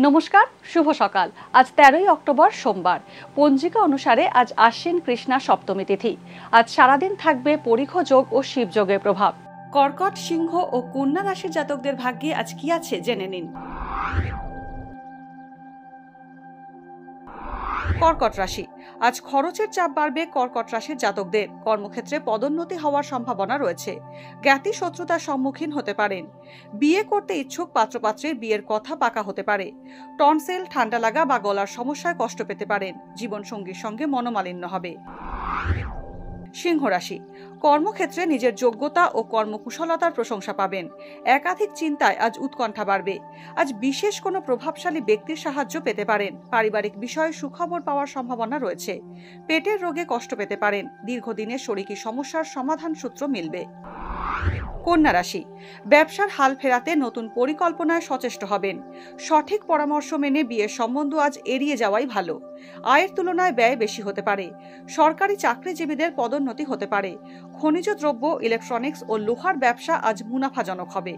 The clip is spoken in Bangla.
নমস্কার, শুভ সকাল। আজ 13ই অক্টোবর সোমবার। পঞ্জিকা অনুসারে আজ আশ্বিন কৃষ্ণা সপ্তমী তিথি। আজ সারাদিন থাকবে পরিখ যোগ ও শিবযোগের প্রভাব। কর্কট, সিংহ ও কন্যা রাশির জাতকদের ভাগ্যে আজ কি আছে জেনে নিন। কর্কট রাশি, আজ খরচের চাপ বাড়বে কর্কট রাশির জাতকদের। কর্মক্ষেত্রে পদোন্নতি হওয়ার সম্ভাবনা রয়েছে। জ্ঞাতি শত্রুতার সম্মুখীন হতে পারেন। বিয়ে করতে ইচ্ছুক পাত্রপাত্রের বিয়ের কথা পাকা হতে পারে। টনসিল, ঠান্ডা লাগা বা গলার সমস্যায় কষ্ট পেতে পারেন। জীবনসঙ্গীর সঙ্গে মনোমালিন্য হবে। সিংহ রাশি, কর্মক্ষেত্রে নিজের যোগ্যতা ও কর্মকুশলতার প্রশংসা পাবেন। একাধিক চিন্তায় আজ উৎকণ্ঠা বাড়বে। আজ বিশেষ কোনো প্রভাবশালী ব্যক্তির সাহায্য পেতে পারেন। পারিবারিক বিষয়ে সুখবর পাওয়ার সম্ভাবনা রয়েছে। পেটের রোগে কষ্ট পেতে পারেন। দীর্ঘদিনের শরীরী সমস্যার সমাধান সূত্র মিলবে। কন্যা রাশি, ব্যবসার হাল ফেরাতে নতুন পরিকল্পনায় সচেষ্ট হবেন। সঠিক পরামর্শ মেনে বিয়ের সম্বন্ধ আজ এড়িয়ে যাওয়াই ভালো। আয়ের তুলনায় ব্যয় বেশি হতে পারে। সরকারি চাকরিজীবীদের পদোন্নতি হতে পারে। খনিজ দ্রব্য, ইলেকট্রনিক্স ও লোহার ব্যবসা আজ মুনাফাজনক হবে।